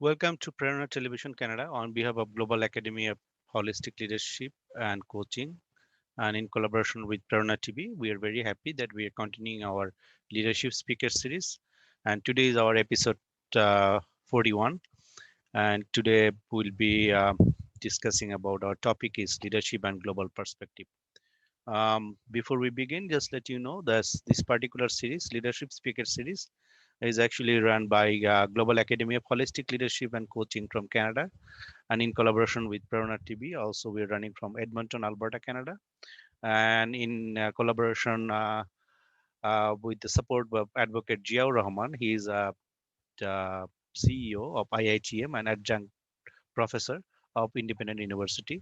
Welcome to Prerona Television Canada on behalf of Global Academy of Holistic Leadership and Coaching and in collaboration with Prerona TV. We are very happy that we are continuing our leadership speaker series. And today is our episode 41. And today we'll be discussing about our topic is leadership and global perspective. Before we begin, just let you know that this particular series, leadership speaker series, is actually run by Global Academy of Holistic Leadership and Coaching from Canada, and in collaboration with Prerona TV. Also, we're running from Edmonton, Alberta, Canada, and in collaboration with the support of Advocate Jiaur Rahman. He is a CEO of IITM and adjunct professor of Independent University,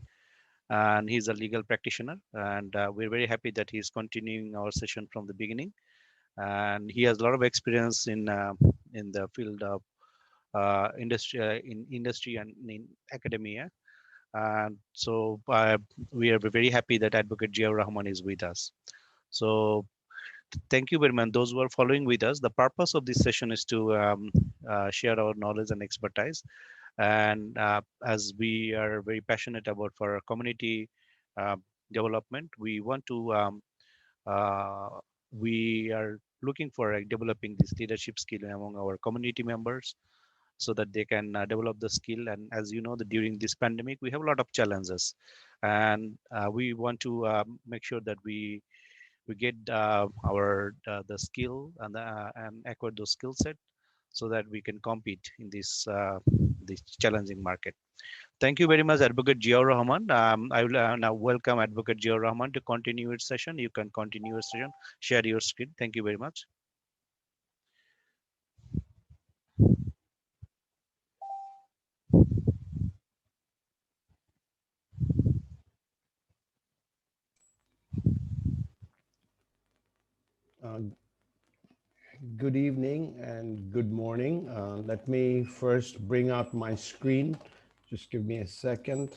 and he's a legal practitioner. And we're very happy that he's continuing our session from the beginning. And he has a lot of experience in the field of industry and in academia. And so we are very happy that Advocate Jiaur Rahman is with us. So thank you very much. Those who are following with us, the purpose of this session is to share our knowledge and expertise. And as we are very passionate about for our community uh, development, we want to uh, we are looking for developing this leadership skill among our community members so that they can develop the skill. And as you know, that during this pandemic, we have a lot of challenges, and we want to make sure that we get our the skill and acquire those skill set so that we can compete in this challenging market. Thank you very much, Advocate Jiaur Rahman. I will now welcome Advocate Jiaur Rahman to continue its session. You can continue your session, share your screen. Thank you very much. Uh, Good evening and good morning. Let me first bring out my screen. Just give me a second.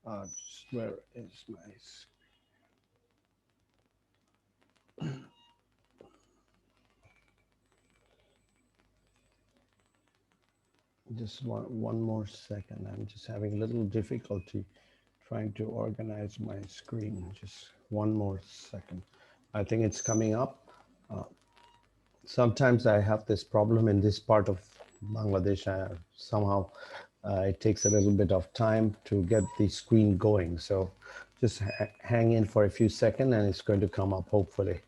Where is my just one more second. I'm just having a little difficulty trying to organize my screen. Just one more second. I think it's coming up. Uh, Sometimes I have this problem in this part of Bangladesh. Somehow it takes a little bit of time to get the screen going. So just hang in for a few seconds and it's going to come up hopefully.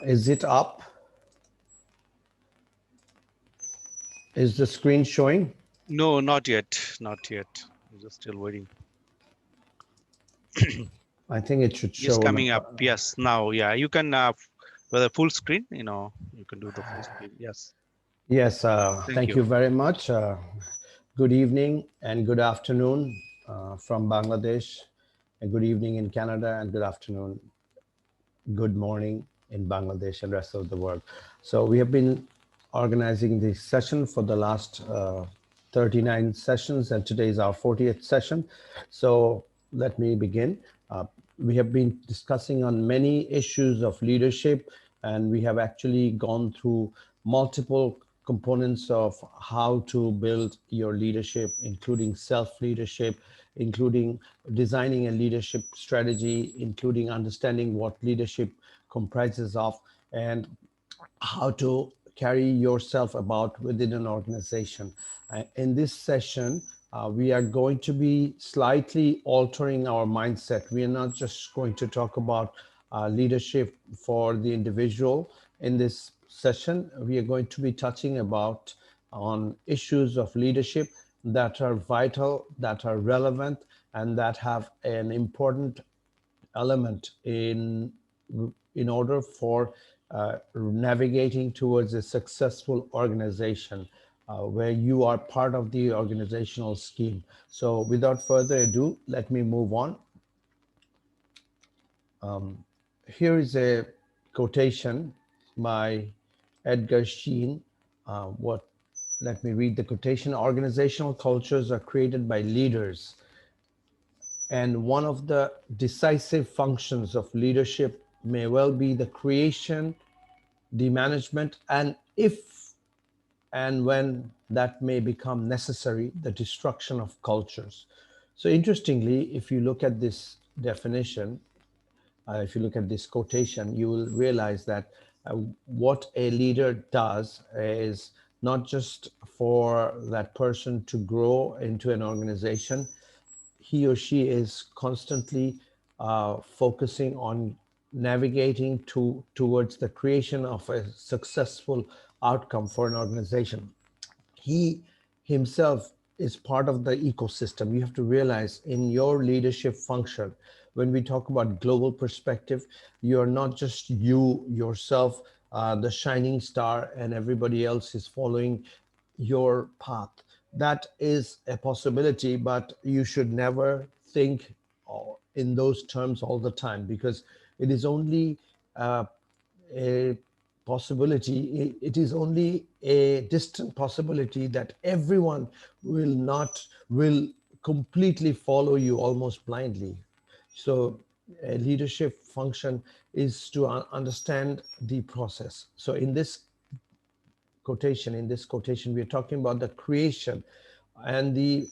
Is it up? Is the screen showing? No, not yet. Not yet. We're just still waiting. I think it should Yes, show. coming up. Yes, now, yeah, you can with a full screen. You can do the full screen. Yes. Yes, Thank thank you. you very much. Good evening and good afternoon from Bangladesh, and good evening in Canada, and good afternoon, good morning in Bangladesh and rest of the world. So we have been organizing this session for the last 39 sessions, and today is our 40th session. So let me begin. We have been discussing on many issues of leadership, and we have actually gone through multiple components of how to build your leadership, including self-leadership, including designing a leadership strategy, including understanding what leadership comprises of, and how to carry yourself about within an organization. In this session, we are going to be slightly altering our mindset. We are not just going to talk about leadership for the individual. In this session, we are going to be touching about on issues of leadership that are vital, that are relevant, and that have an important element in order for navigating towards a successful organization where you are part of the organizational scheme. So without further ado, let me move on. Here is a quotation by Edgar Sheen. What? Let me read the quotation. Organizational cultures are created by leaders, and one of the decisive functions of leadership may well be the creation, the management, and if and when that may become necessary, the destruction of cultures. So, interestingly, if you look at this definition, if you look at this quotation, you will realize that what a leader does is not just for that person to grow into an organization, he or she is constantly focusing on navigating towards the creation of a successful outcome for an organization. He himself is part of the ecosystem. You have to realize in your leadership function, when we talk about global perspective, you're not just you yourself, the shining star, and everybody else is following your path. That is a possibility, but you should never think in those terms all the time, because it is only uh, a possibility, it is only a distant possibility that everyone will completely follow you almost blindly. So a leadership function is to understand the process. So in this quotation, we're talking about the creation and the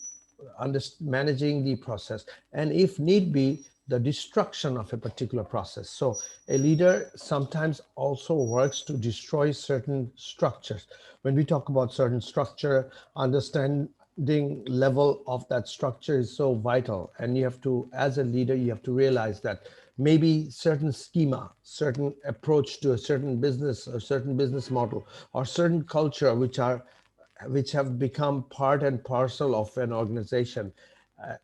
managing the process, and if need be, the destruction of a particular process. So a leader sometimes also works to destroy certain structures. When we talk about certain structure, understanding level of that structure is so vital, and you have to, as a leader, you have to realize that maybe certain schema, certain approach to a certain business or certain business model or certain culture which have become part and parcel of an organization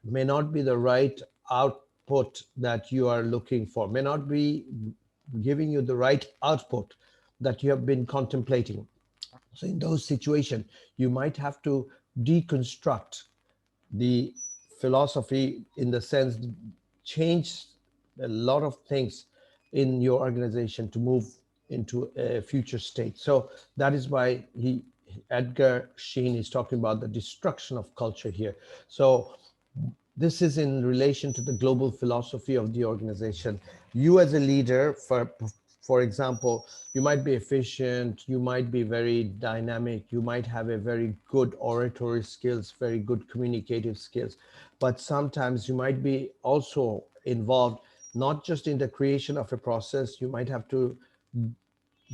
may not be the right output that you are looking for, may not be giving you the right output that you have been contemplating. So in those situations, you might have to deconstruct the philosophy, in the sense change a lot of things in your organization to move into a future state. So that is why Edgar Sheen is talking about the destruction of culture here. So this is in relation to the global philosophy of the organization. You as a leader, for example, you might be efficient, you might be very dynamic, you might have a very good oratory skills, very good communicative skills, but sometimes you might be also involved not just in the creation of a process, you might have to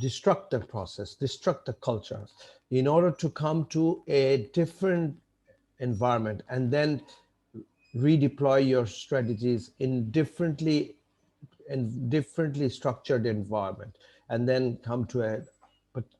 destruct the process, destruct the culture in order to come to a different environment, and then redeploy your strategies in differently structured environment, and then come to a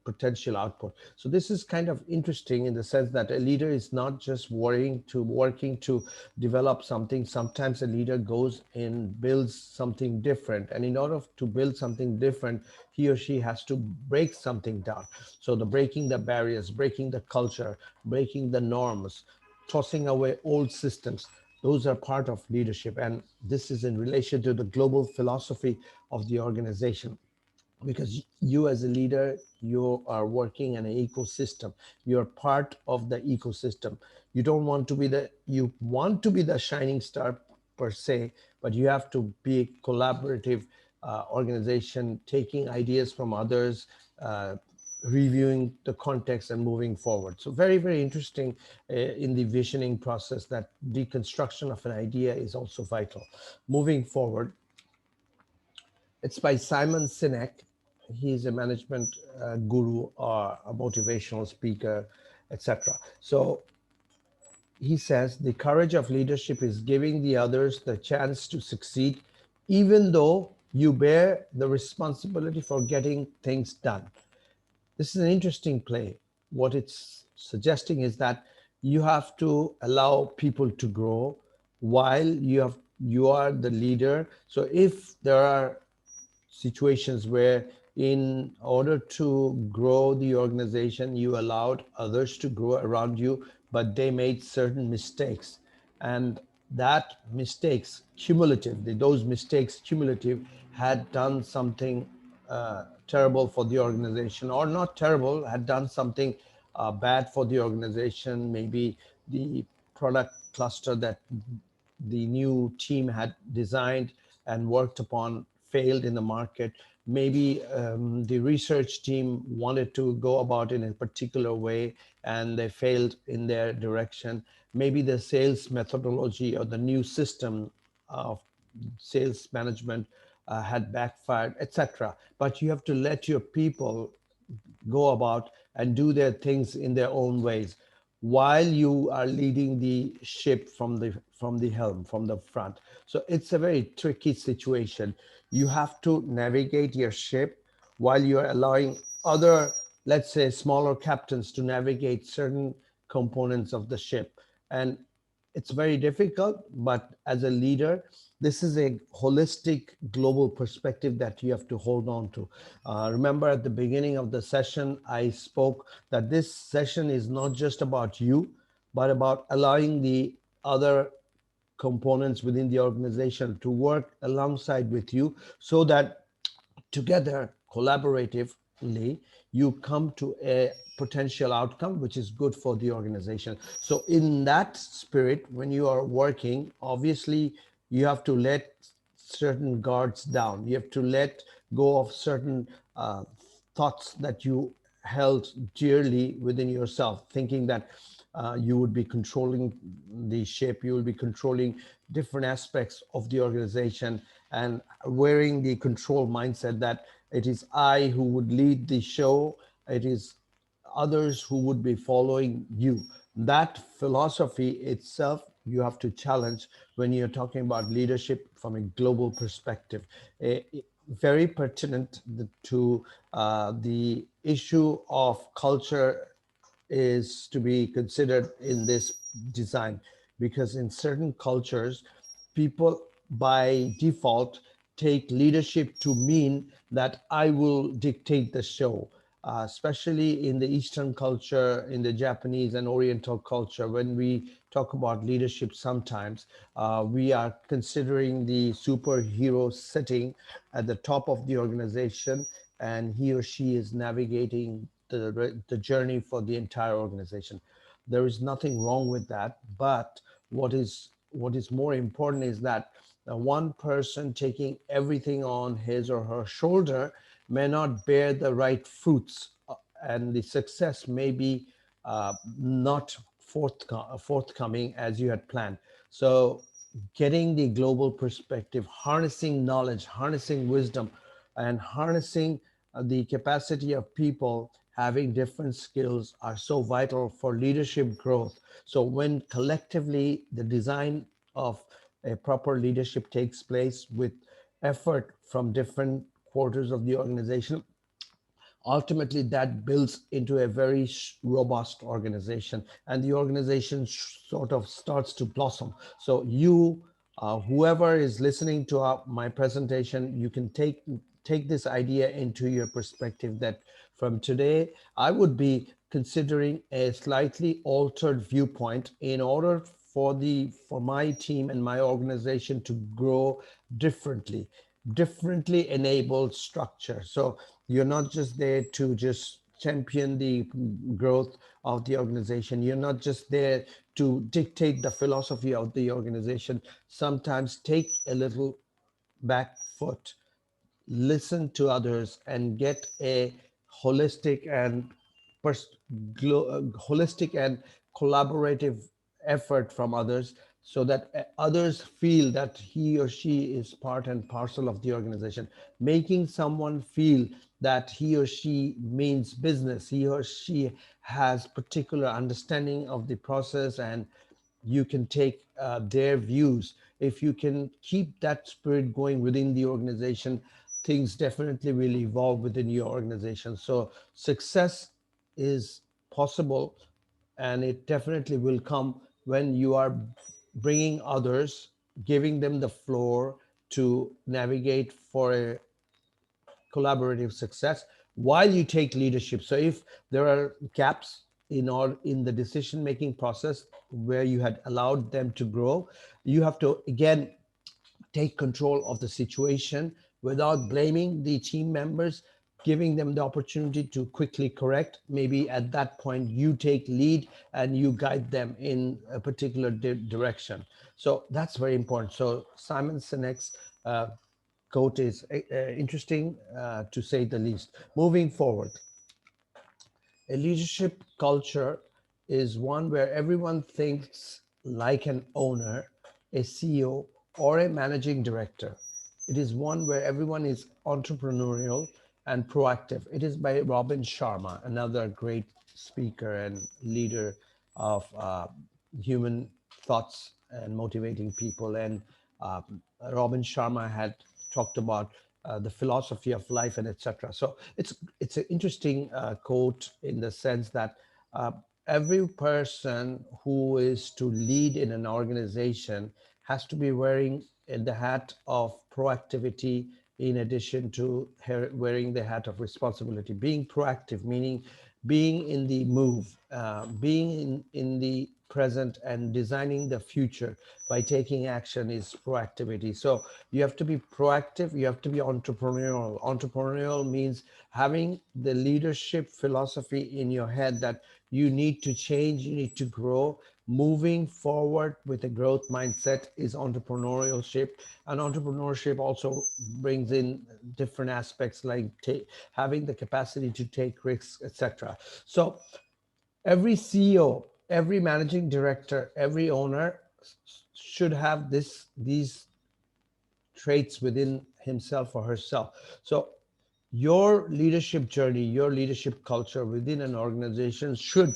potential output. So this is kind of interesting in the sense that a leader is not just working to develop something. Sometimes a leader goes and builds something different, and in order to build something different, he or she has to break something down. So the breaking the barriers, breaking the culture, breaking the norms, tossing away old systems, those are part of leadership. And this is in relation to the global philosophy of the organization, because you as a leader, you are working in an ecosystem, you're part of the ecosystem. You want to be the shining star per se, but you have to be a collaborative organization, taking ideas from others, uh, reviewing the context and moving forward. So very, very interesting in the visioning process, that deconstruction of an idea is also vital. Moving forward, it's by Simon Sinek. He's a management guru or a motivational speaker, etc. So he says the courage of leadership is giving the others the chance to succeed, even though you bear the responsibility for getting things done. This is an interesting play. What it's suggesting is that you have to allow people to grow while you are the leader. So if there are situations where, in order to grow the organization, you allowed others to grow around you, but they made certain mistakes, and that mistakes cumulative those mistakes cumulative had done something terrible for the organization, or not terrible, had done something bad for the organization. Maybe the product cluster that the new team had designed and worked upon failed in the market. Maybe the research team wanted to go about in a particular way and they failed in their direction. Maybe the sales methodology or the new system of sales management had backfired, etc. But you have to let your people go about and do their things in their own ways while you are leading the ship from the helm, from the front. So it's a very tricky situation. You have to navigate your ship while you're allowing other, let's say, smaller captains to navigate certain components of the ship. And it's very difficult, but as a leader, this is a holistic global perspective that you have to hold on to. Remember at the beginning of the session, I spoke that this session is not just about you, but about allowing the other components within the organization to work alongside with you so that together, collaboratively, you come to a potential outcome which is good for the organization. So, in that spirit, when you are working, obviously, you have to let certain guards down. You have to let go of certain thoughts that you held dearly within yourself, thinking that you would be controlling the ship, you will be controlling different aspects of the organization, and wearing the control mindset that it is I who would lead the show, it is others who would be following you. That philosophy itself you have to challenge when you're talking about leadership from a global perspective. Very pertinent to the issue of culture is to be considered in this design, because in certain cultures people by default take leadership to mean that I will dictate the show, especially in the Eastern culture, in the Japanese and Oriental culture. When we talk about leadership, sometimes we are considering the superhero sitting at the top of the organization, and he or she is navigating the journey for the entire organization. There is nothing wrong with that, but what is more important is that one person taking everything on his or her shoulder may not bear the right fruits, and the success may be not forthcoming as you had planned. So, getting the global perspective, harnessing knowledge, harnessing wisdom, and harnessing the capacity of people having different skills are so vital for leadership growth. So, when collectively the design of a proper leadership takes place with effort from different quarters of the organization, ultimately that builds into a very robust organization, and the organization sort of starts to blossom. So you, whoever is listening to my presentation, you can take this idea into your perspective that from today I would be considering a slightly altered viewpoint in order for my team and my organization to grow differently, differently enabled structure. So you're not just there to just champion the growth of the organization. You're not just there to dictate the philosophy of the organization. Sometimes take a little back foot, listen to others, and get a holistic and pers- holistic and collaborative effort from others, so that others feel that he or she is part and parcel of the organization. Making someone feel that he or she means business, he or she has particular understanding of the process, and you can take their views. If you can keep that spirit going within the organization, things definitely will evolve within your organization. So success is possible, and it definitely will come when you are bringing others, giving them the floor to navigate for a collaborative success while you take leadership. So if there are gaps in the decision making process where you had allowed them to grow, you have to again take control of the situation without blaming the team members, giving them the opportunity to quickly correct. Maybe at that point you take lead and you guide them in a particular direction. So that's very important. So Simon Sinek's quote is interesting to say the least. Moving forward, a leadership culture is one where everyone thinks like an owner, a CEO, or a managing director. It is one where everyone is entrepreneurial and proactive. It is by Robin Sharma, another great speaker and leader of human thoughts and motivating people. And uh, Robin Sharma had talked about the philosophy of life and etc. So it's an interesting quote in the sense that uh, every person who is to lead in an organization has to be wearing the hat of proactivity in addition to wearing the hat of responsibility. Being proactive meaning being in the move, being in the present and designing the future by taking action is proactivity. So you have to be proactive, you have to be entrepreneurial. Entrepreneurial means having the leadership philosophy in your head that you need to change, you need to grow. Moving forward with a growth mindset is entrepreneurship, and entrepreneurship also brings in different aspects like having the capacity to take risks, etc. So every CEO, every managing director, every owner should have these traits within himself or herself. So your leadership journey, your leadership culture within an organization should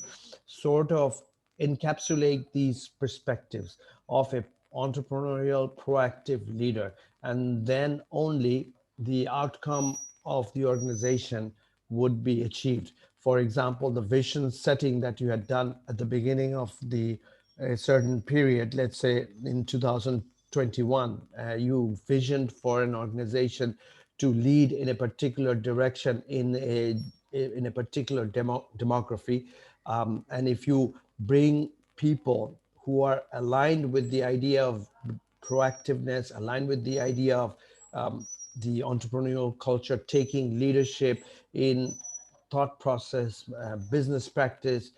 sort of encapsulate these perspectives of a entrepreneurial proactive leader, and then only the outcome of the organization would be achieved. For example, the vision setting that you had done at the beginning of the a certain period, let's say in 2021, you visioned for an organization to lead in a particular direction in a particular demography, and if you bring people who are aligned with the idea of proactiveness, aligned with the idea of the entrepreneurial culture, taking leadership in thought process, business practice,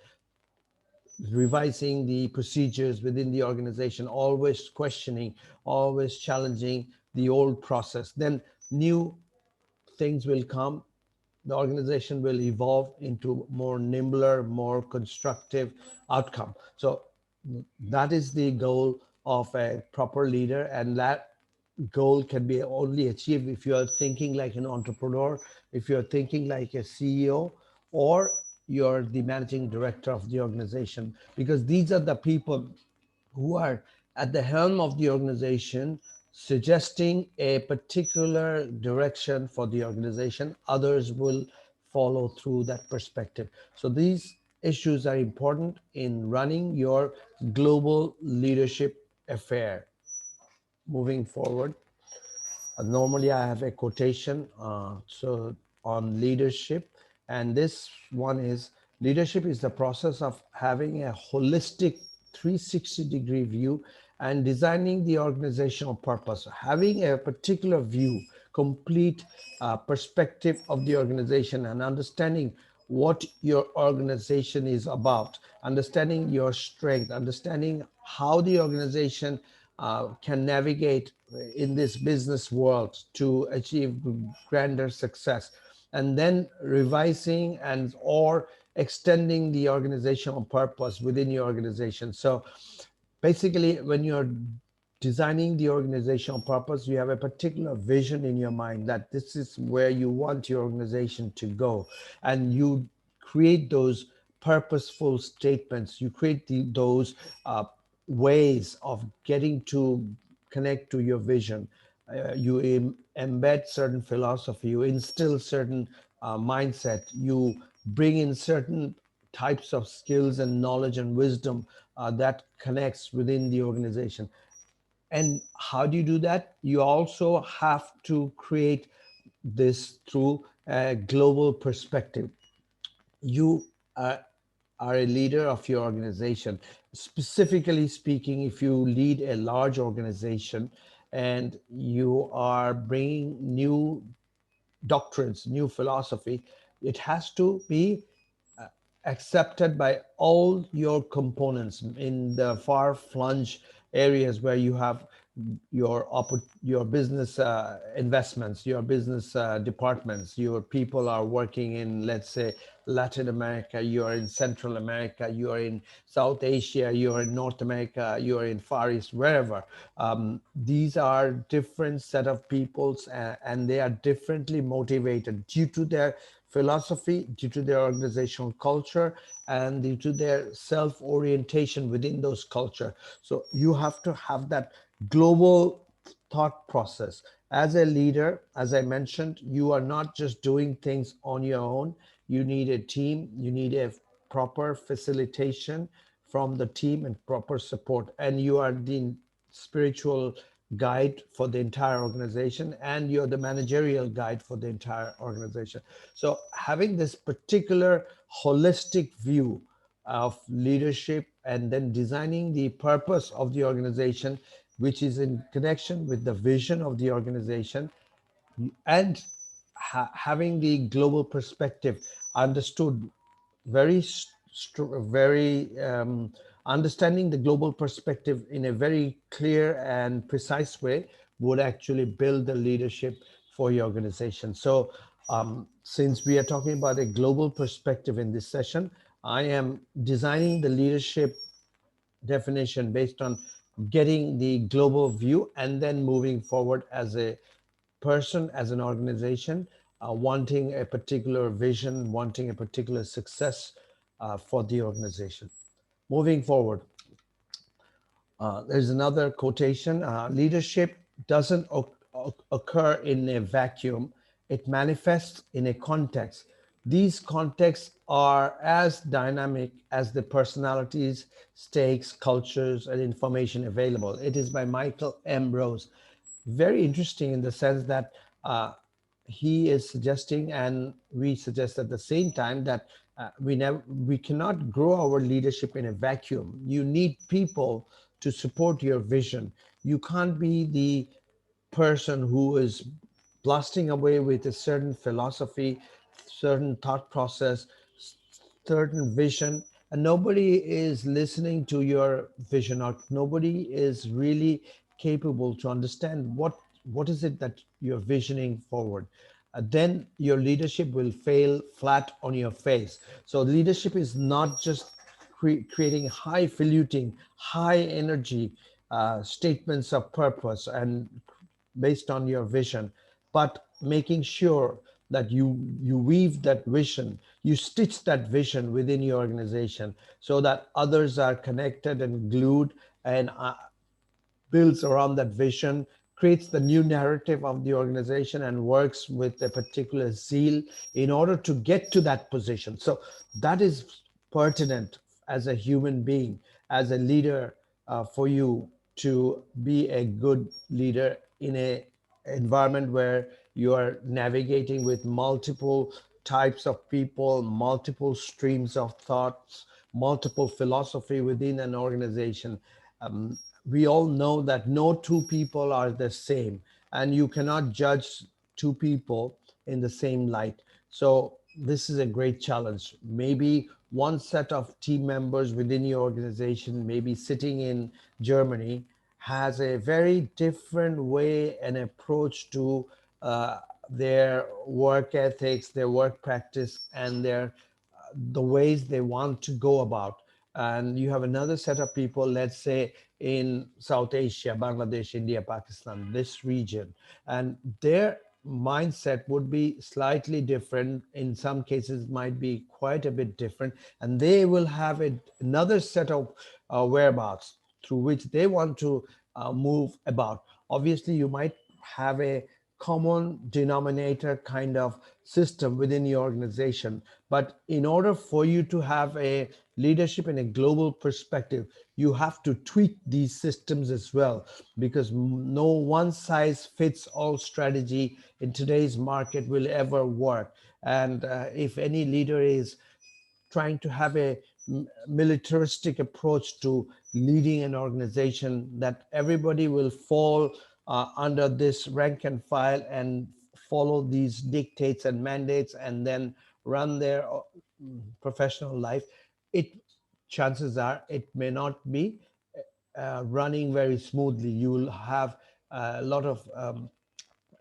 revising the procedures within the organization, always questioning, always challenging the old process, then new things will come. The organization will evolve into more nimbler, more constructive outcome. So that is the goal of a proper leader, and that goal can be only achieved if you are thinking like an entrepreneur, if you're thinking like a CEO, or you're the managing director of the organization, because these are the people who are at the helm of the organization, suggesting a particular direction for the organization. Others will follow through that perspective. So these issues are important in running your global leadership affair. Moving forward, normally I have a quotation so on leadership, and this one is: leadership is the process of having a holistic 360-degree view and designing the organizational purpose, having a particular view, complete perspective of the organization, and understanding what your organization is about, understanding your strength, understanding how the organization can navigate in this business world to achieve grander success, and then revising and or extending the organizational purpose within your organization. So basically, when you're designing the organizational purpose, you have a particular vision in your mind that this is where you want your organization to go, and you create those purposeful statements, you create those ways of getting to connect to your vision. You embed certain philosophy, you instill certain mindset, you bring in certain types of skills and knowledge and wisdom that connects within the organization. And how do you do that? You also have to create this through a global perspective. You are a leader of your organization. Specifically speaking, if you lead a large organization and you are bringing new doctrines, new philosophy, it has to be accepted by all your components in the far flung areas where you have your business investments, your business departments. Your people are working in, let's say, Latin America, you are in Central America, you are in South Asia, you are in North America, you are in Far East, wherever. These are different set of peoples, and they are differently motivated due to their philosophy, due to their organizational culture, and due to their self orientation within those culture. So you have to have that global thought process. As a leader, as I mentioned, you are not just doing things on your own. You need a team, you need a proper facilitation from the team and proper support. And you are the spiritual guide for the entire organization, and you're the managerial guide for the entire organization. So having this particular holistic view of leadership, and then designing the purpose of the organization, which is in connection with the vision of the organization, and having the global perspective understood very very understanding the global perspective in a very clear and precise way would actually build the leadership for your organization. So since we are talking about a global perspective in this session, I am designing the leadership definition based on getting the global view, and then moving forward as a person, as an organization, wanting a particular vision, wanting a particular success for the organization. Moving forward, there's another quotation: leadership doesn't occur in a vacuum, it manifests in a context. These contexts are as dynamic as the personalities, stakes, cultures, and information available. It is by Michael M. Rose. Very interesting in the sense that he is suggesting, and we suggest at the same time, that we cannot grow our leadership in a vacuum. You need people to support your vision. You can't be the person who is blasting away with a certain philosophy, certain thought process, certain vision, and nobody is listening to your vision, or nobody is really capable to understand what is it that you're visioning forward. Then your leadership will fail flat on your face. So leadership is not just creating highfalutin, high energy statements of purpose and based on your vision, but making sure that you weave that vision, you stitch that vision within your organization, so that others are connected and glued, and builds around that vision, creates the new narrative of the organization, and works with a particular zeal in order to get to that position. So that is pertinent as a human being, as a leader, for you to be a good leader in a environment where you are navigating with multiple types of people, multiple streams of thoughts, multiple philosophy within an organization. Um, we all know that no two people are the same, and you cannot judge two people in the same light. So this is a great challenge. Maybe one set of team members within your organization, maybe sitting in Germany, has a very different way and approach to their work ethics, their work practice, and their the ways they want to go about. And you have another set of people, let's say in South Asia, Bangladesh, India, Pakistan, this region, and their mindset would be slightly different. In some cases, might be quite a bit different, and they will have another set of whereabouts through which they want to move about. Obviously, you might have a common denominator kind of system within your organization. But in order for you to have a leadership in a global perspective, you have to tweak these systems as well, because no one size fits all strategy in today's market will ever work. And if any leader is trying to have a militaristic approach to leading an organization, that everybody will fall under this rank and file and follow these dictates and mandates and then run their professional life, it chances are it may not be. running very smoothly. You will have a lot of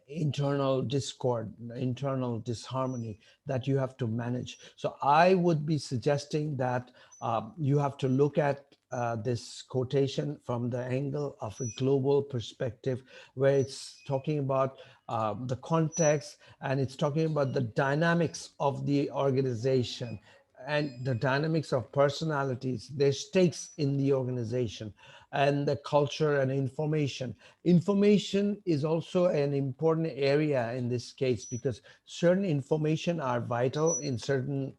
internal discord, internal disharmony that you have to manage. So I would be suggesting that you have to look at this quotation from the angle of a global perspective, where it's talking about the context, and it's talking about the dynamics of the organization and the dynamics of personalities, their stakes in the organization, and the culture and information. Information is also an important area in this case, because certain information are vital in certain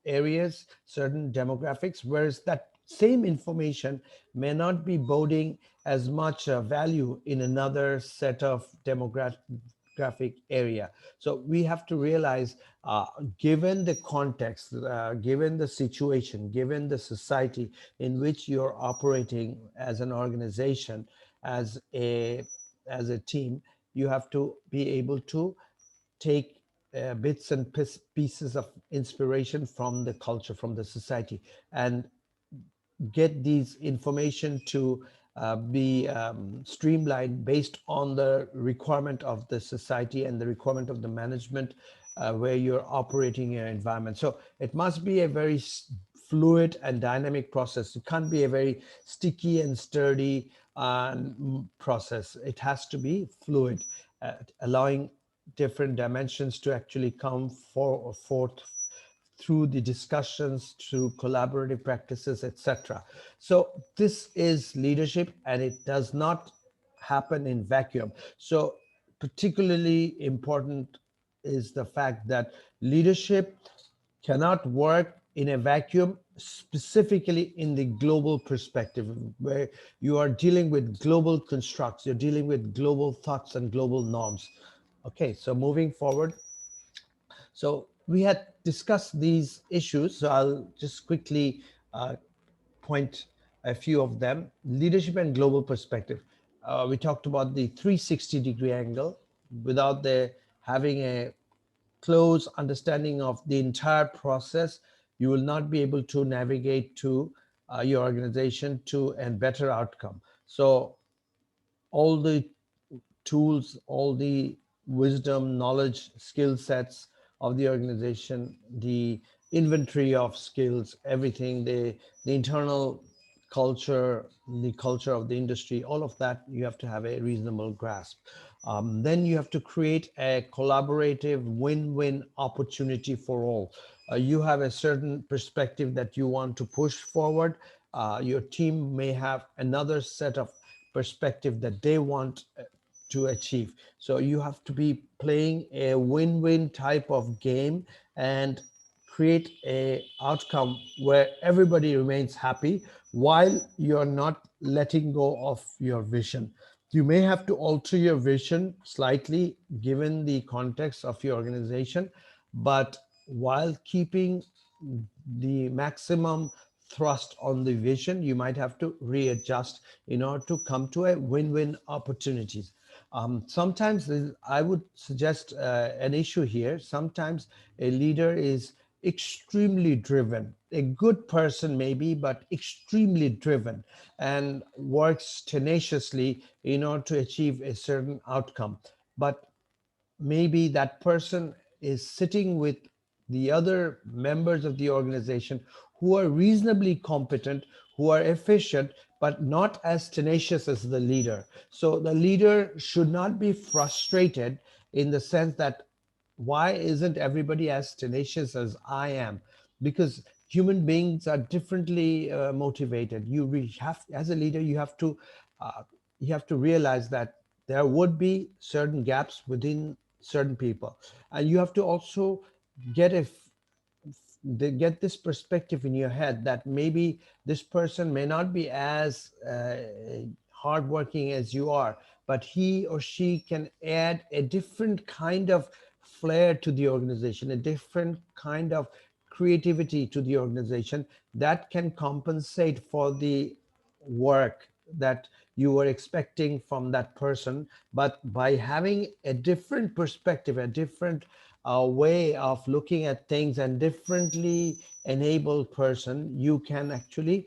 areas, certain demographics, whereas that same information may not be boding as much value in another set of demographic area. So we have to realize, uh, given the context, given the situation, given the society in which you're operating as an organization, as a team, you have to be able to take bits and pieces of inspiration from the culture, from the society, and get these information to be streamlined based on the requirement of the society and the requirement of the management where you're operating your environment. So it must be a very fluid and dynamic process. It can't be a very sticky and sturdy process. It has to be fluid, allowing different dimensions to actually come forth through the discussions, through collaborative practices, etc. So this is leadership, and it does not happen in vacuum. So particularly important is the fact that leadership cannot work in a vacuum, specifically in the global perspective, where you are dealing with global constructs, you're dealing with global thoughts and global norms. Okay, so moving forward, so we had discussed these issues. So I'll just quickly point a few of them. Leadership and global perspective. We talked about the 360-degree angle. Without the having a close understanding of the entire process, you will not be able to navigate to your organization to a better outcome. So all the tools, all the wisdom, knowledge, skill sets of the organization, the inventory of skills, everything, the internal culture, the culture of the industry, all of that you have to have a reasonable grasp. Then you have to create a collaborative win-win opportunity for all. You have a certain perspective that you want to push forward. Your team may have another set of perspective that they want to achieve. So you have to be playing a win-win type of game and create a outcome where everybody remains happy while you're not letting go of your vision. You may have to alter your vision slightly given the context of your organization, but while keeping the maximum thrust on the vision, you might have to readjust in order to come to a win-win opportunities. Sometimes I would suggest an issue here. Sometimes a leader is extremely driven, a good person maybe, but extremely driven, and works tenaciously in order to achieve a certain outcome. But maybe that person is sitting with the other members of the organization who are reasonably competent, who are efficient, but not as tenacious as the leader. So the leader should not be frustrated in the sense that why isn't everybody as tenacious as I am? Because human beings are differently motivated. Have, as a leader, uh, you have to realize that there would be certain gaps within certain people, and you have to also get a get this perspective in your head that maybe this person may not be as hardworking as you are, but he or she can add a different kind of flair to the organization, a different kind of creativity to the organization that can compensate for the work that you were expecting from that person. But by having a different perspective, a different way of looking at things, and differently enabled person, you can actually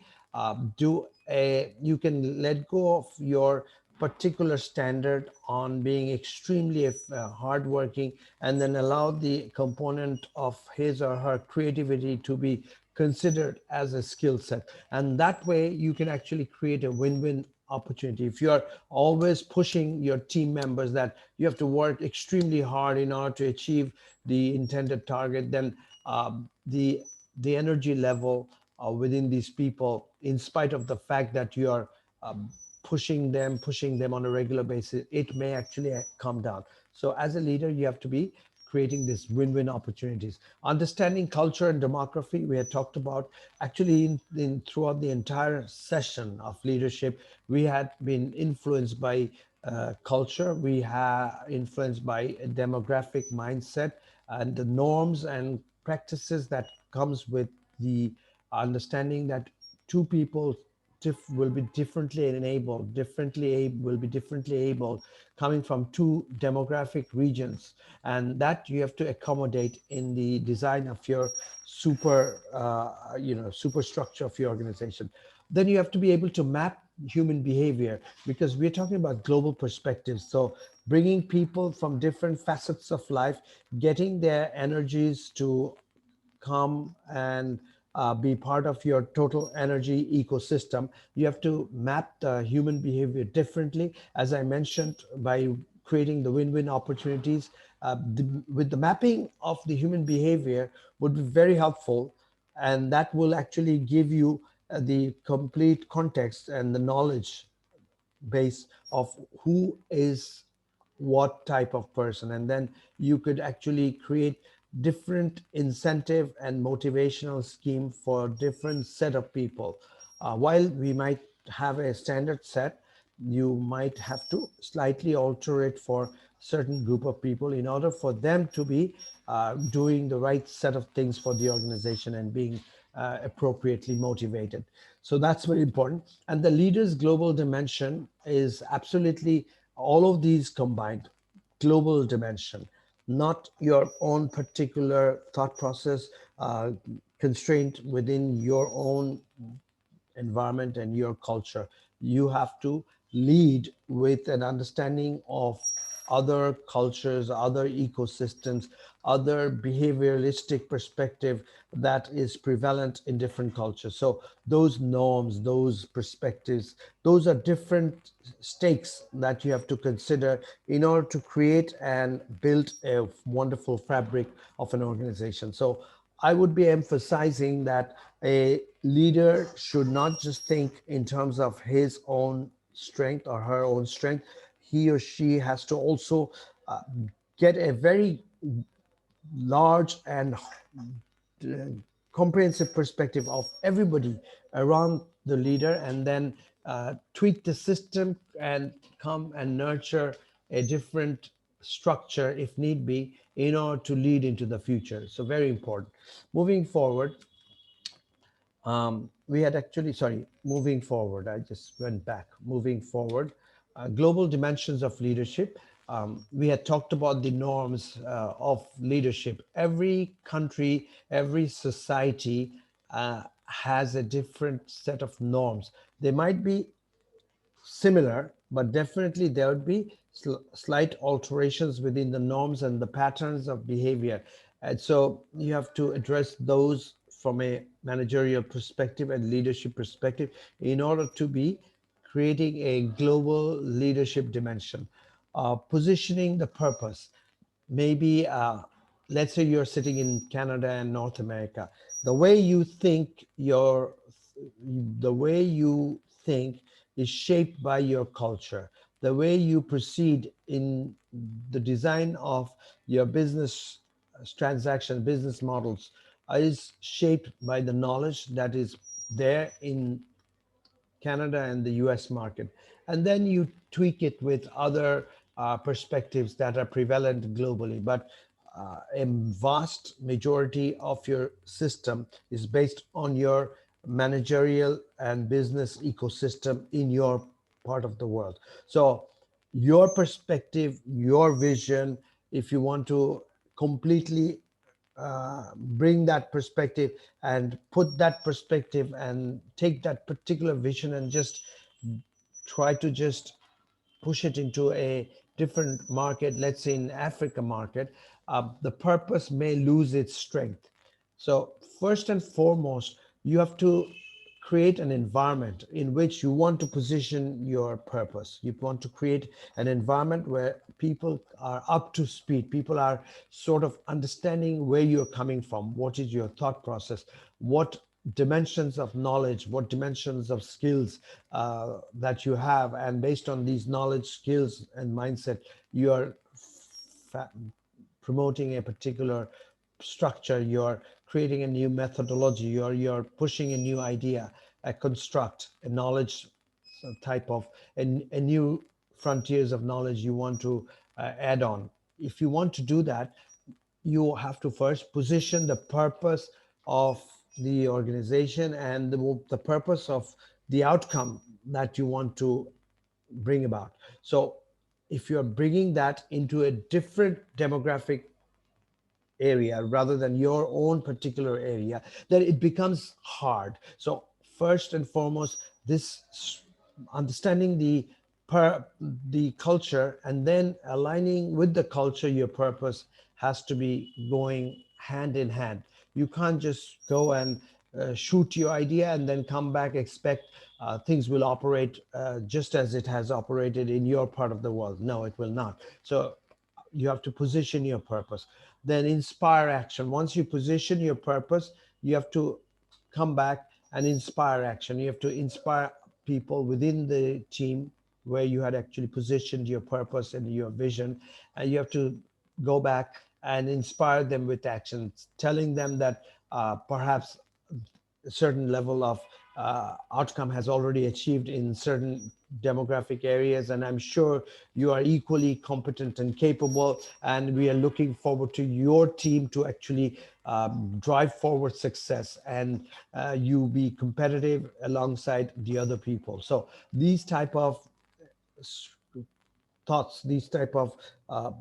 do you can let go of your particular standard on being extremely hardworking, and then allow the component of his or her creativity to be considered as a skill set. And that way you can actually create a win-win opportunity. If you are always pushing your team members that you have to work extremely hard in order to achieve the intended target, then the energy level within these people, in spite of the fact that you are um, pushing them on a regular basis, it may actually come down. So as a leader, you have to be creating these win-win opportunities. Understanding culture and demography, we had talked about. Actually, in throughout the entire session of leadership, we had been influenced by culture. We have influenced by a demographic mindset and the norms and practices that comes with the understanding that two people will be differently enabled, will be differently able, coming from two demographic regions, and that you have to accommodate in the design of your superstructure of your organization. Then you have to be able to map human behavior, because we're talking about global perspectives. So bringing people from different facets of life, getting their energies to come and be part of your total energy ecosystem. You have to map the human behavior differently, as I mentioned, by creating the win-win opportunities. With the mapping of the human behavior would be very helpful, and that will actually give you the complete context and the knowledge base of who is what type of person, and then you could actually create different incentive and motivational scheme for different set of people. While we might have a standard set, you might have to slightly alter it for certain group of people in order for them to be doing the right set of things for the organization and being appropriately motivated. So that's very important. And the leader's global dimension is absolutely all of these combined. Global dimension, not your own particular thought process constraint within your own environment and your culture. You have to lead with an understanding of other cultures, other ecosystems, other behavioralistic perspective that is prevalent in different cultures. So those norms, those perspectives, those are different stakes that you have to consider in order to create and build a wonderful fabric of an organization. So I would be emphasizing that a leader should not just think in terms of his own strength or her own strength. He or she has to also uh, get a very large and comprehensive perspective of everybody around the leader, and then tweak the system and come and nurture a different structure if need be in order to lead into the future. So very important. Moving forward, we had actually, sorry, moving forward, I just went back. Moving forward, global dimensions of leadership. We had talked about the norms of leadership. Every country, every society has a different set of norms. They might be similar, but definitely there would be slight alterations within the norms and the patterns of behavior. And so you have to address those from a managerial perspective and leadership perspective in order to be creating a global leadership dimension. Positioning the purpose. Maybe, let's say you're sitting in Canada and North America. The way you think your the way you think is shaped by your culture. The way you proceed in the design of your business transaction, business models, is shaped by the knowledge that is there in Canada and the US market. And then you tweak it with other perspectives that are prevalent globally. But a vast majority of your system is based on your managerial and business ecosystem in your part of the world. So, your perspective, your vision, if you want to completely bring that perspective and put that perspective and take that particular vision and just try to just push it into a different market, let's say in Africa market, the purpose may lose its strength. So first and foremost, you have to create an environment in which you want to position your purpose. You want to create an environment where people are up to speed. People are sort of understanding where you're coming from. What is your thought process? What dimensions of knowledge, what dimensions of skills that you have, and based on these knowledge, skills, and mindset, you are fa- promoting a particular structure. You're creating a new methodology. You're pushing a new idea, a construct, a knowledge type of a new frontiers of knowledge you want to add on. If you want to do that, you have to first position the purpose of the organization and the purpose of the outcome that you want to bring about. So if you're bringing that into a different demographic area rather than your own particular area, then it becomes hard. So first and foremost, this understanding per the culture and then aligning with the culture, your purpose has to be going hand in hand. You can't just go and shoot your idea and then come back expect things will operate just as it has operated in your part of the world. No, it will not. So you have to position your purpose, then inspire action. Once you position your purpose, you have to come back and inspire action. You have to inspire people within the team where you had actually positioned your purpose and your vision, and you have to go back and inspire them with actions, telling them that perhaps a certain level of outcome has already achieved in certain demographic areas, and I'm sure you are equally competent and capable, and we are looking forward to your team to actually drive forward success and you be competitive alongside the other people. So these type of thoughts, these type of uh,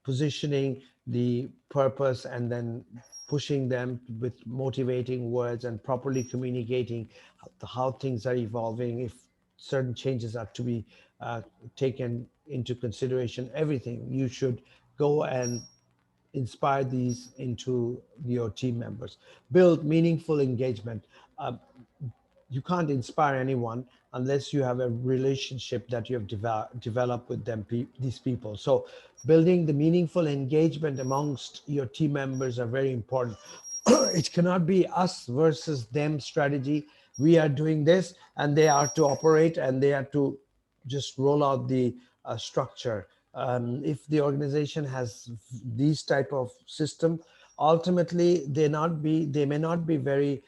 positioning the purpose and then pushing them with motivating words and properly communicating how things are evolving, if certain changes are to be uh, taken into consideration, everything you should go and inspire these into your team members. Build meaningful engagement. uh, you can't inspire anyone unless you have a relationship that you have developed with them, these people. So building the meaningful engagement amongst your team members are very important. It cannot be us versus them strategy. We are doing this and they are to operate and they are to just roll out the structure. If the organization has these type of system, ultimately they may not be very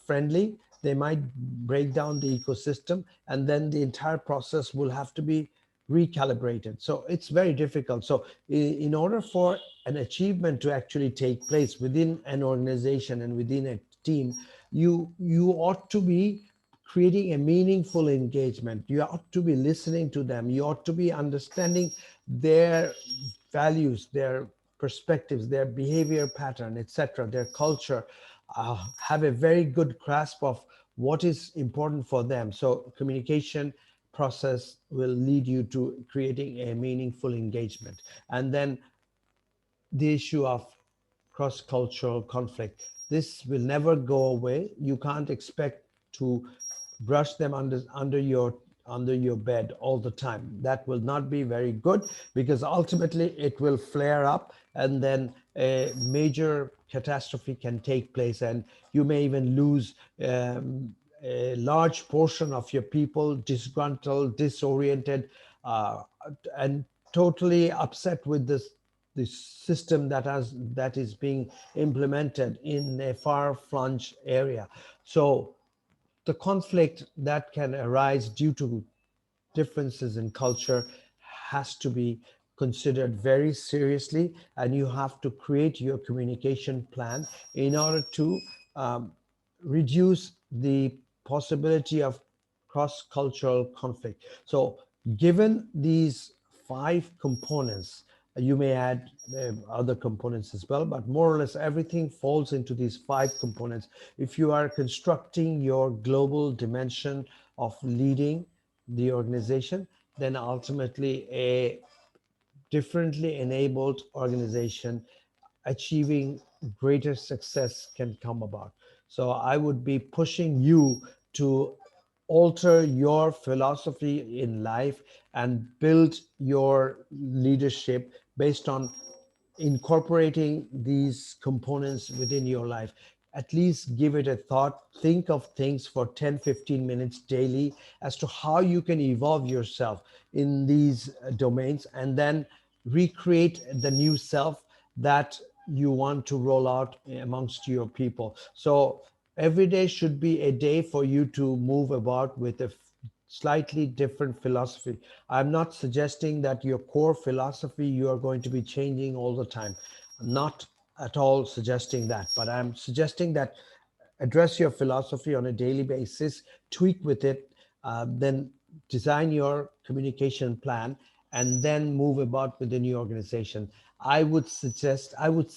friendly. They might break down the ecosystem, and then the entire process will have to be recalibrated. So it's very difficult. So in order for an achievement to actually take place within an organization and within a team, you ought to be creating a meaningful engagement. You ought to be listening to them. You ought to be understanding their values, their perspectives, their behavior pattern, etc., their culture. Have a very good grasp of what is important for them. So communication process will lead you to creating a meaningful engagement. And then the issue of cross-cultural conflict. This will never go away. You can't expect to brush them under your bed all the time. That will not be very good, because ultimately it will flare up and then a major catastrophe can take place, and you may even lose a large portion of your people disgruntled, disoriented, uh, and totally upset with this system that is being implemented in a far-flung area. So the conflict that can arise due to differences in culture has to be considered very seriously, and you have to create your communication plan in order to um, reduce the possibility of cross-cultural conflict. So given these five components, You may add other components as well, but more or less everything falls into these five components. If you are constructing your global dimension of leading the organization, then ultimately a differently enabled organization achieving greater success can come about. So I would be pushing you to alter your philosophy in life and build your leadership based on incorporating these components within your life. At least give it a thought. Think of things for 10, 15 minutes daily as to how you can evolve yourself in these domains, and then recreate the new self that you want to roll out amongst your people. So every day should be a day for you to move about with a slightly different philosophy. I'm not suggesting that your core philosophy you are going to be changing all the time. I'm not at all suggesting that, but I'm suggesting that address your philosophy on a daily basis, tweak with it, then design your communication plan, and then move about within your organization. I would suggest, I would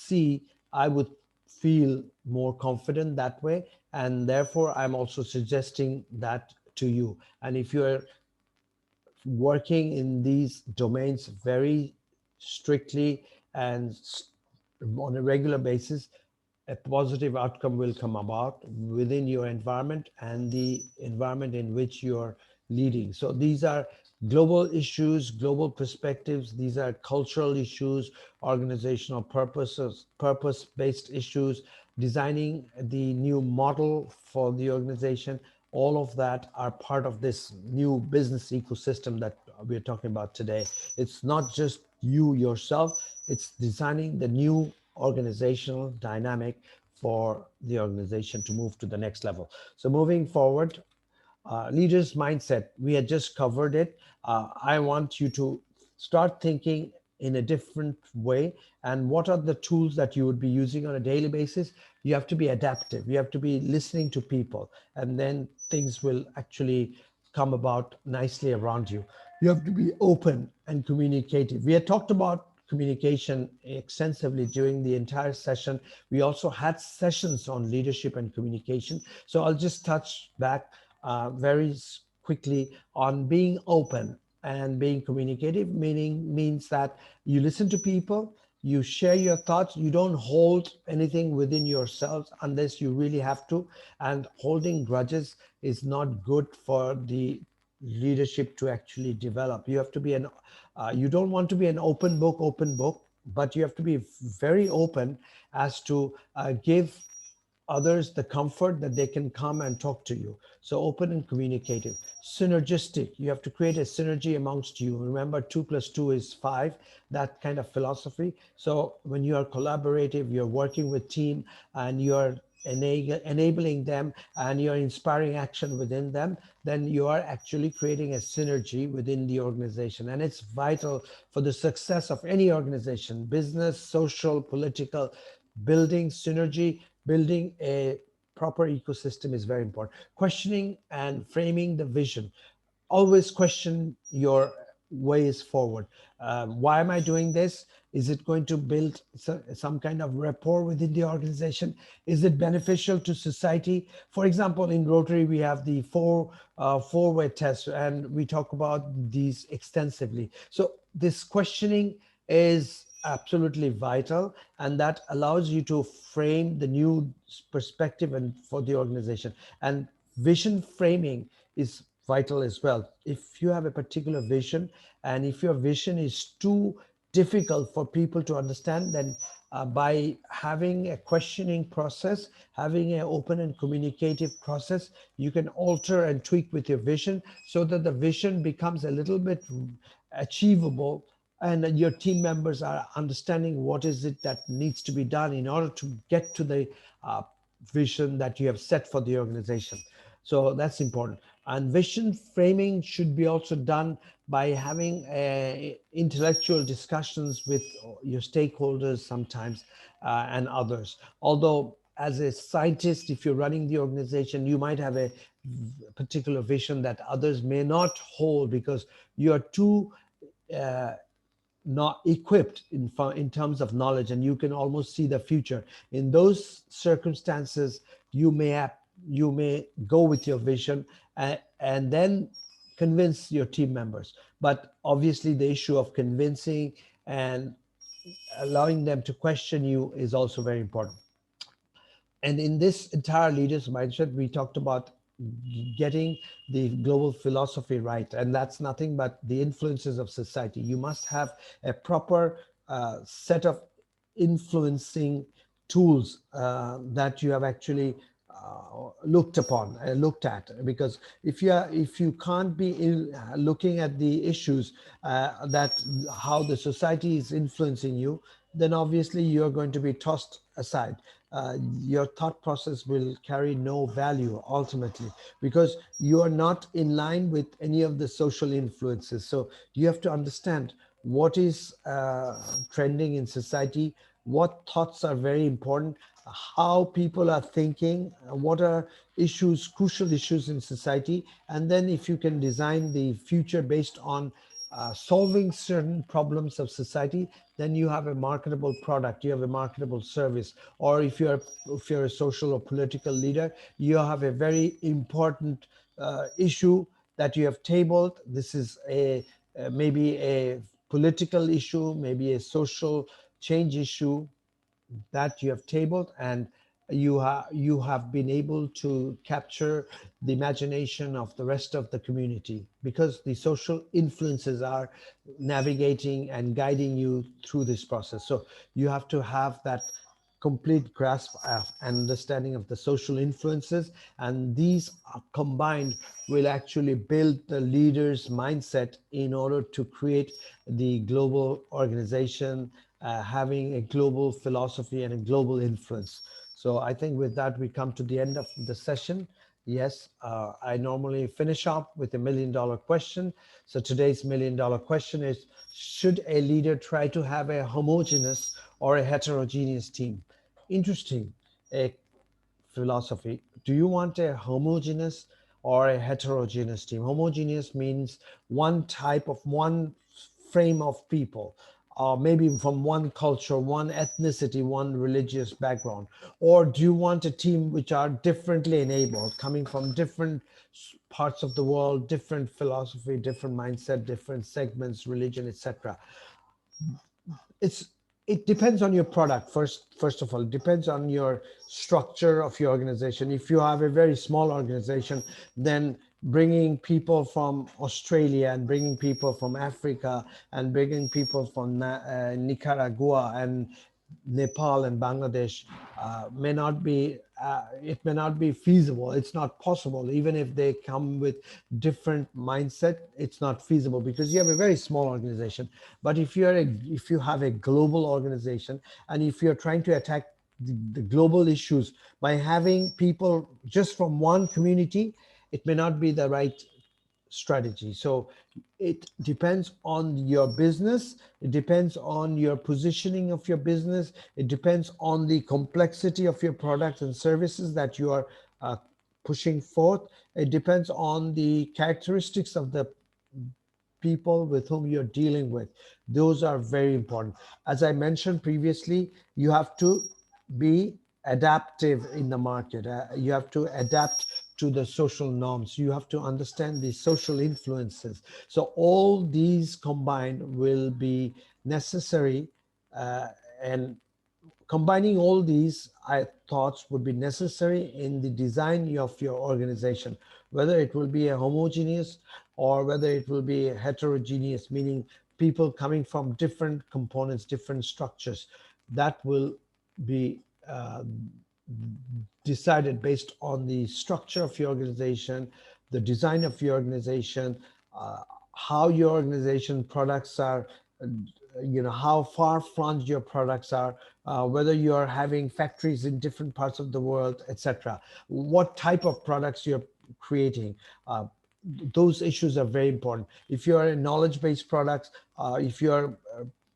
feel more confident that way. And therefore, I'm also suggesting that to you. And if you're working in these domains very strictly and on a regular basis, a positive outcome will come about within your environment and the environment in which you're leading. So these are global issues, global perspectives, these are cultural issues, organizational purposes, purpose-based issues, designing the new model for the organization. All of that are part of this new business ecosystem that we're talking about today. It's not just you yourself, it's designing the new organizational dynamic for the organization to move to the next level. So moving forward, leaders mindset, we had just covered it. I want you to start thinking in a different way. And what are the tools that you would be using on a daily basis? You have to be adaptive, you have to be listening to people, and then things will actually come about nicely around you. You have to be open and communicative. We had talked about communication extensively during the entire session. We also had sessions on leadership and communication. So I'll just touch back very quickly on being open and being communicative, meaning means that you listen to people, you share your thoughts, you don't hold anything within yourselves unless you really have to. And holding grudges is not good for the leadership to actually develop. You have to be you don't want to be an open book, but you have to be very open as to give others the comfort that they can come and talk to you. So open and communicative. Synergistic, you have to create a synergy amongst you. Remember, 2 plus 2 is 5, that kind of philosophy. So when you are collaborative, you're working with team and you're enabling them and you're inspiring action within them, then you are actually creating a synergy within the organization. And it's vital for the success of any organization, business, social, political. Building synergy, building a proper ecosystem is very important. Questioning and framing the vision. Always question your ways forward. Why am I doing this? Is it going to build some kind of rapport within the organization? Is it beneficial to society? For example, in Rotary, we have the four-way test, and we talk about these extensively. So this questioning is absolutely vital, and that allows you to frame the new perspective and for the organization. And vision framing is vital as well. If you have a particular vision, and if your vision is too difficult for people to understand, then by having a questioning process, having an open and communicative process, you can alter and tweak with your vision so that the vision becomes a little bit achievable, and your team members are understanding what is it that needs to be done in order to get to the uh, vision that you have set for the organization. So that's important. And vision framing should be also done by having intellectual discussions with your stakeholders sometimes, and others. Although as a scientist, if you're running the organization, you might have a particular vision that others may not hold because you're too uh, not equipped in terms of knowledge, and you can almost see the future. In those circumstances, you may have, you may go with your vision, and then convince your team members. But obviously the issue of convincing and allowing them to question you is also very important. And in this entire leaders mindset, we talked about getting the global philosophy right, and that's nothing but the influences of society. You must have a proper set of influencing tools that you have actually looked upon, looked at. Because if you can't be looking at the issues that how the society is influencing you, then obviously you're going to be tossed aside. Your thought process will carry no value ultimately, because you are not in line with any of the social influences. So you have to understand what is trending in society, what thoughts are very important, how people are thinking, what are issues, crucial issues in society. And then if you can design the future based on solving certain problems of society, then you have a marketable product, you have a marketable service. Or if you're a social or political leader, you have a very important issue that you have tabled. This is a maybe a political issue, maybe a social change issue that you have tabled, and you have been able to capture the imagination of the rest of the community, because the social influences are navigating and guiding you through this process. So you have to have that complete grasp of and understanding of the social influences, and these combined will actually build the leader's mindset in order to create the global organization, having a global philosophy and a global influence. So I think with that we come to the end of the session. Yes, I normally finish up with $1 million question. So today's $1 million question is: should a leader try to have a homogeneous or a heterogeneous team? Interesting. A philosophy. Do you want a homogeneous or a heterogeneous team? Homogeneous means one type of one frame of people, or maybe from one culture, one ethnicity, one religious background. Or do you want a team which are differently enabled, coming from different parts of the world, different philosophy, different mindset, different segments, religion, etc.? it's it depends on your product. First of all, it depends on your structure of your organization. If you have a very small organization, then bringing people from Australia and bringing people from Africa and bringing people from Nicaragua and Nepal and Bangladesh may not be it may not be feasible. It's not possible. Even if they come with different mindset, it's not feasible because you have a very small organization. But if you have a global organization, and if you're trying to attack the global issues by having people just from one community, it may not be the right strategy. So it depends on your business, it depends on your positioning of your business, it depends on the complexity of your products and services that you are pushing forth, it depends on the characteristics of the people with whom you're dealing with. Those are very important. As I mentioned previously, you have to be adaptive in the market. You have to adapt to the social norms. You have to understand the social influences. So all these combined will be necessary, and combining all these thoughts would be necessary in the design of your organization, whether it will be a homogeneous or whether it will be a heterogeneous, meaning people coming from different components, different structures. That will be decided based on the structure of your organization, the design of your organization, uh, how your organization products are, how far flung your products are, whether you are having factories in different parts of the world, etc. What type of products you're creating. Those issues are very important. If you are in knowledge-based products, if your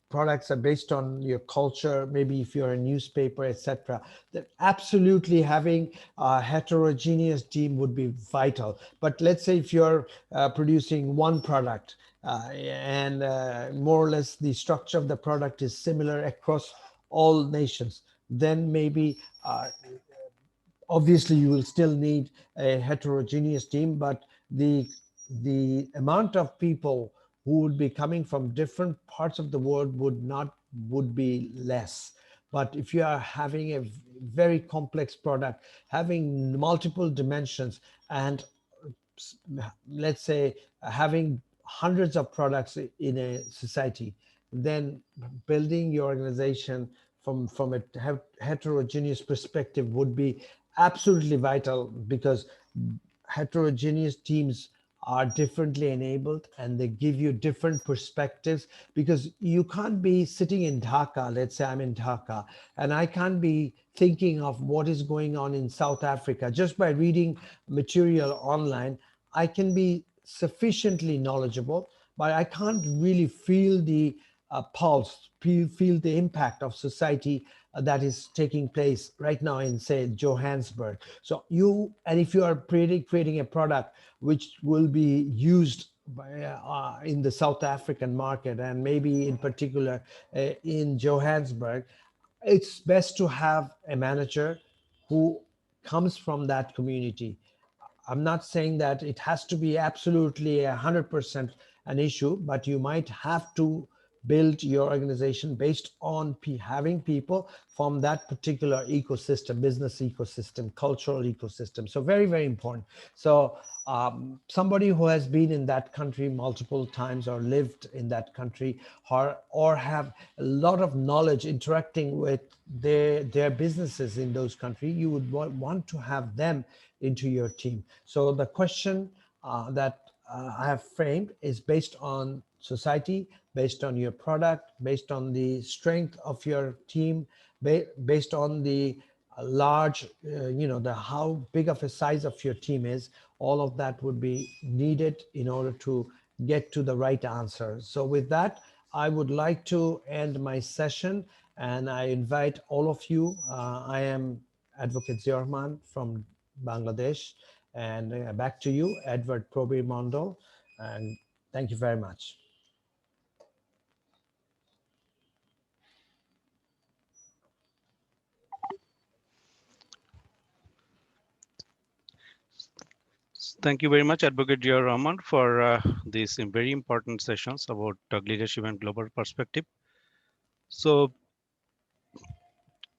products are based on your culture, maybe if you're a newspaper, etc., that absolutely having a heterogeneous team would be vital. But let's say if you're producing one product, and more or less the structure of the product is similar across all nations, then maybe obviously you will still need a heterogeneous team, but the the amount of people who would be coming from different parts of the world would be less. But if you are having a very complex product, having multiple dimensions, and let's say having hundreds of products in a society, then building your organization from a heterogeneous perspective would be absolutely vital, because heterogeneous teams are differently enabled and they give you different perspectives, because you can't be sitting in Dhaka. Let's say I'm in Dhaka and I can't be thinking of what is going on in South Africa just by reading material online. I can be sufficiently knowledgeable, but I can't really feel the pulse, feel the impact of society that is taking place right now in, say, Johannesburg. So and if you are creating a product which will be used in the South African market, and maybe in particular in Johannesburg, it's best to have a manager who comes from that community. I'm not saying that it has to be absolutely 100% an issue, but you might have to build your organization based on having people from that particular ecosystem, business ecosystem, cultural ecosystem. So very, very important. So somebody who has been in that country multiple times, or lived in that country, or have a lot of knowledge interacting with their businesses in those countries, you would want to have them into your team. So the question that I have framed is based on society, based on your product, based on the strength of your team, based on the large, the how big of a size of your team is. All of that would be needed in order to get to the right answer. So with that, I would like to end my session, and I invite all of you. I am Advocate Ziorman from Bangladesh. And back to you, Edward Probir Mondal. And thank you very much. Thank you very much, Advocate Jia Rahman, for these very important sessions about leadership and global perspective. So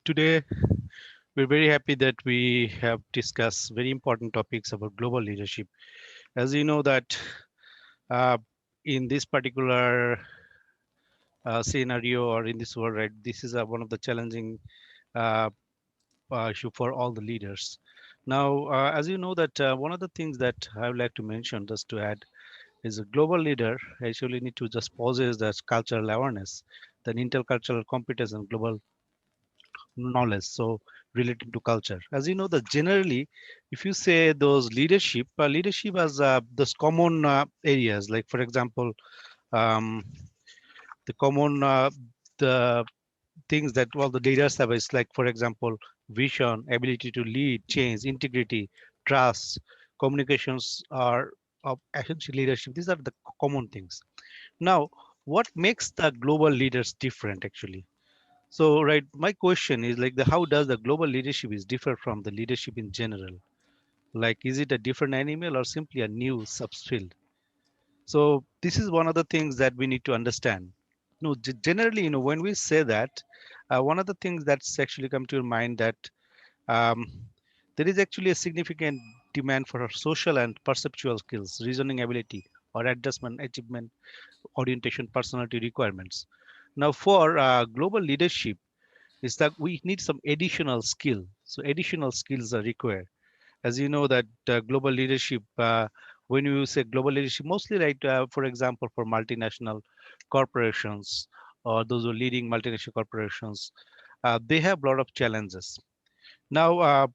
today we're very happy that we have discussed very important topics about global leadership. As you know that uh, in this particular scenario, or in this world, right, this is one of the challenging uh, issue for all the leaders. Now, as you know that one of the things that I would like to mention, just to add, is a global leader actually need to just possess that cultural awareness, then intercultural competence and global knowledge. So related to culture, as you know that generally, if you say those leadership has those common areas, like for example, um, the common the things that all the leaders have is like, for example, vision, ability to lead, change, integrity, trust, communications are of essential leadership. These are the common things. Now, what makes the global leaders different actually? So, right, my question is like, the how does the global leadership is differ from the leadership in general? Like, is it a different animal or simply a new subfield? So, this is one of the things that we need to understand. No, generally, when we say that, one of the things that's actually come to your mind that um, there is actually a significant demand for our social and perceptual skills, reasoning ability, or adjustment, achievement, orientation, personality requirements. Now, for global leadership, is that we need some additional skill. So additional skills are required. As you know that global leadership, when you say global leadership, mostly right, for example, for multinational corporations or those who are leading multinational corporations, they have a lot of challenges. Now,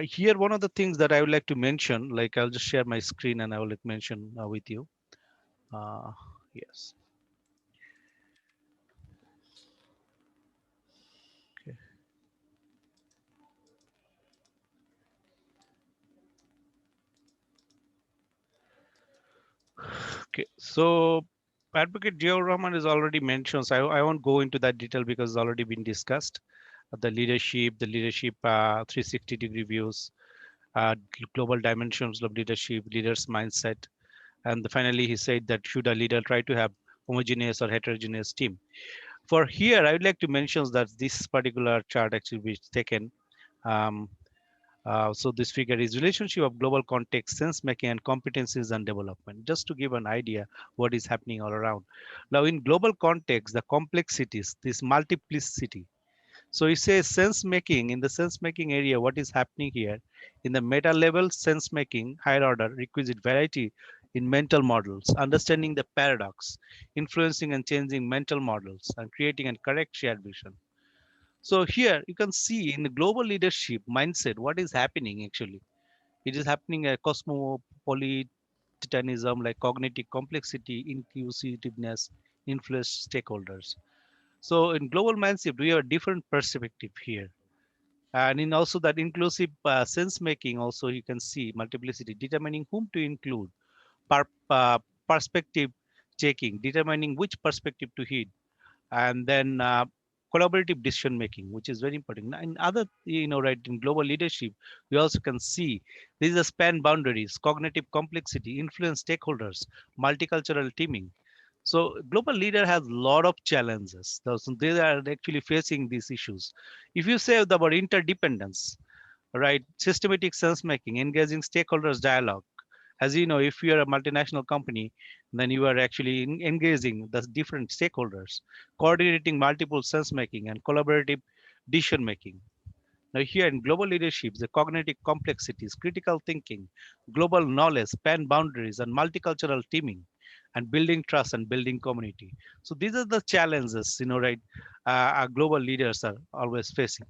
here, one of the things that I would like to mention, like I'll just share my screen and I will mention with you. Uh, yes. Okay. Okay. So Advocate Geo Rahman is already mentioned. So I won't go into that detail because it's already been discussed. The leadership 360-degree views, global dimensions of leadership, leaders' mindset, and finally he said that should a leader try to have homogeneous or heterogeneous team. For here, I would like to mention that this particular chart actually was taken. Um, so this figure is relationship of global context, sense making, and competencies and development. Just to give an idea what is happening all around. Now, in global context, the complexities, this multiplicity. So it says sense making in the sense making area. What is happening here? In the meta level, sense making, higher order, requisite variety in mental models, understanding the paradox, influencing and changing mental models, and creating and correct shared vision. So here you can see in the global leadership mindset what is happening actually. It is happening a cosmopolitanism like cognitive complexity, inclusiveness, influence stakeholders. So in global mindset, we have a different perspective here. And in also that inclusive sense making, also you can see multiplicity, determining whom to include, perspective checking, determining which perspective to heed, and then collaborative decision making, which is very important. Now, in other, right, in global leadership, we also can see these are span boundaries, cognitive complexity, influence stakeholders, multicultural teaming. So global leader has a lot of challenges. So they are actually facing these issues. If you say about interdependence, right, systematic sense making, engaging stakeholders dialogue, as you know, if you are a multinational company, then you are actually engaging the different stakeholders, coordinating multiple sense making and collaborative decision making. Now here in global leadership, the cognitive complexities, critical thinking, global knowledge, span boundaries, and multicultural teaming, and building trust and building community. So these are the challenges, right, our global leaders are always facing.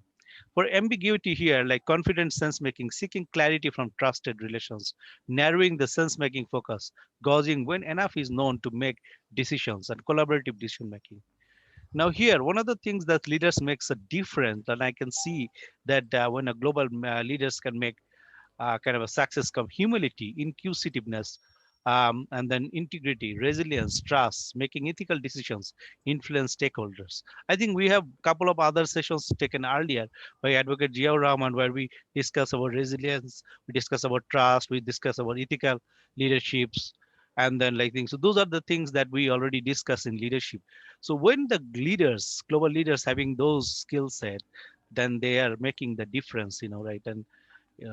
For ambiguity here, like confident sense making, seeking clarity from trusted relations, narrowing the sense making focus, gauging when enough is known to make decisions, and collaborative decision making. Now, here, one of the things that leaders makes a difference, and I can see that when a global leaders can make kind of a success come humility, inclusiveness, and then integrity, resilience, trust, making ethical decisions, influence stakeholders. I think we have a couple of other sessions taken earlier by Advocate Jiao Rahman where we discuss about resilience, we discuss about trust, we discuss about ethical leaderships, and then like things. So those are the things that we already discussed in leadership. So when the leaders, global leaders, having those skill set, then they are making the difference, right? And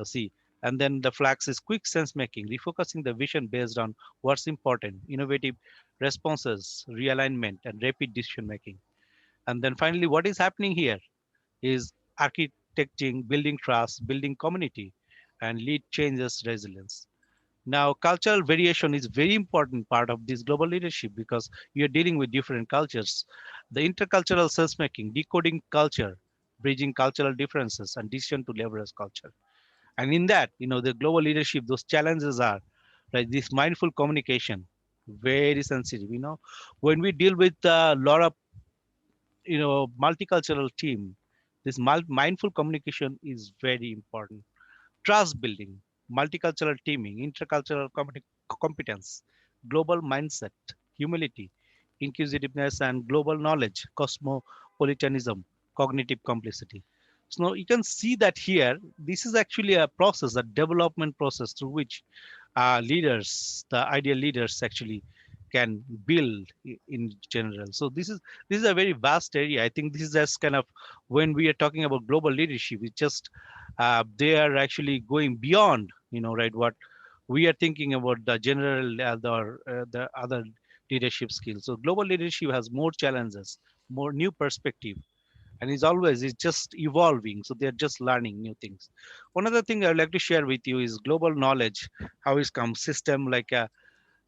see, and then the flags is quick sense making, refocusing the vision based on what's important, innovative responses, realignment, and rapid decision making. And then finally, what is happening here is architecting, building trust, building community, and lead changes resilience. Now, cultural variation is very important part of this global leadership because you're dealing with different cultures. The intercultural sense making, decoding culture, bridging cultural differences, and decision to leverage culture. And in that, the global leadership, those challenges are like this mindful communication, very sensitive. When we deal with a lot of multicultural team, this mindful communication is very important. Trust building, multicultural teaming, intercultural competence, global mindset, humility, inclusiveness, and global knowledge, cosmopolitanism, cognitive complexity. So now you can see that here, this is actually a process, a development process through which leaders, the ideal leaders actually can build in general. So this is a very vast area. I think this is just kind of when we are talking about global leadership, it's just they are actually going beyond, right, what we are thinking about the general the other leadership skills. So global leadership has more challenges, more new perspective, and it's just evolving. So they're just learning new things. One other thing I'd like to share with you is global knowledge, how it's come system like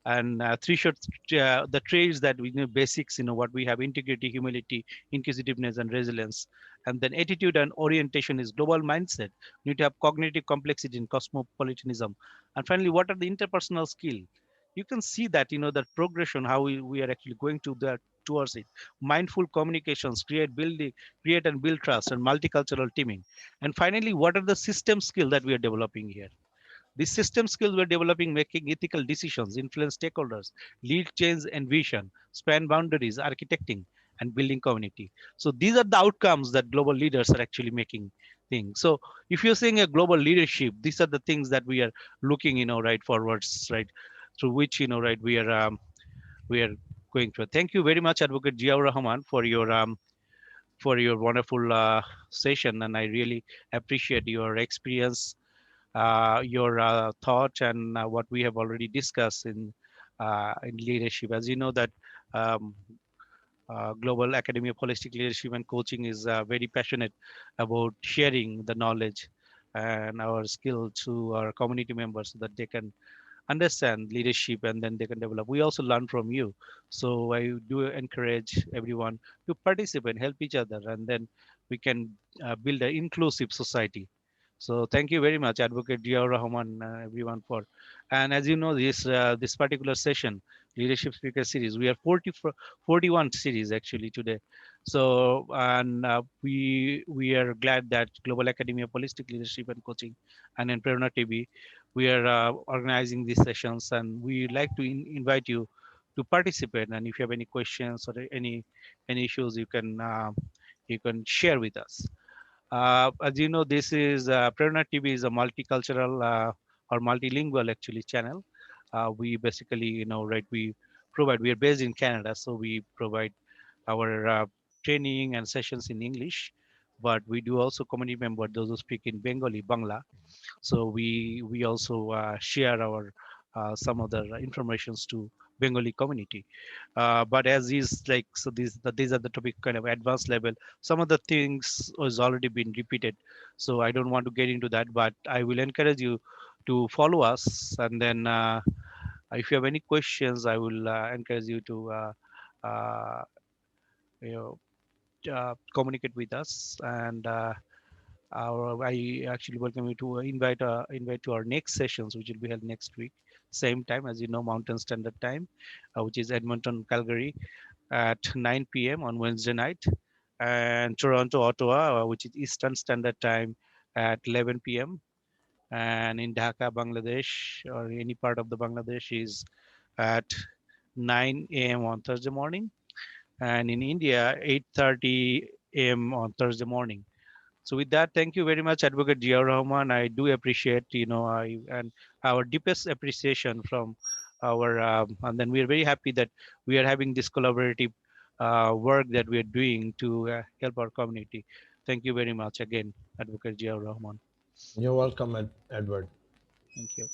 and three shots the traits that we know basics, what we have: integrity, humility, inquisitiveness, and resilience. And then attitude and orientation is global mindset. You need to have cognitive complexity and cosmopolitanism. And finally, what are the interpersonal skill? You can see that, that progression, how we are actually going to that towards it. Mindful communications, create and build trust, and multicultural teaming. And finally, what are the system skill that we are developing here? These system skills we're developing, making ethical decisions, influence stakeholders, lead change and vision, span boundaries, architecting, and building community. So these are the outcomes that global leaders are actually making things. So if you're saying a global leadership, these are the things that we are looking, right forwards, right, through which, right, we are going through. Thank you very much, Advocate Jiaur Rahman, for your wonderful session, and I really appreciate your experience, your thought, and what we have already discussed in leadership. As you know that um, Global Academy of Holistic Leadership and Coaching is very passionate about sharing the knowledge and our skill to our community members so that they can understand leadership and then they can develop. We also learn from you. So I do encourage everyone to participate, help each other, and then we can build an inclusive society. So thank you very much, Advocate Diaur Rahman, everyone for. And as you know, this particular session, Leadership Speaker Series, we are 41 series actually today. So and we are glad that Global Academy of Holistic Leadership and Coaching and in Prerona TV, we are organizing these sessions, and we like to invite you to participate. And if you have any questions or any issues, you can share with us. As you know, this is Prerna TV is a multicultural or multilingual actually channel. We basically, right, we are based in Canada, so we provide our training and sessions in English, but we do also community member those who speak in Bengali, Bangla. So we also share our some other informations to Bengali community. But as is like, so these are the topic kind of advanced level. Some of the things was already been repeated, so I don't want to get into that. But I will encourage you to follow us, and then if you have any questions, I will encourage you to uh, you communicate with us. And I actually welcome you to invite to our next sessions, which will be held next week, same time as you know, Mountain Standard Time, which is Edmonton, Calgary, at 9 p.m. on Wednesday night, and Toronto, Ottawa, which is Eastern Standard Time, at 11 p.m. And in Dhaka, Bangladesh, or any part of the Bangladesh, is at 9 a.m. on Thursday morning, and in India, 8:30 a.m. on Thursday morning. So with that, thank you very much, Advocate Jiaur Rahman. I do appreciate, and our deepest appreciation from our, and then we are very happy that we are having this collaborative work that we are doing to help our community. Thank you very much again, Advocate Jiaur Rahman. You're welcome, Edward. Thank you.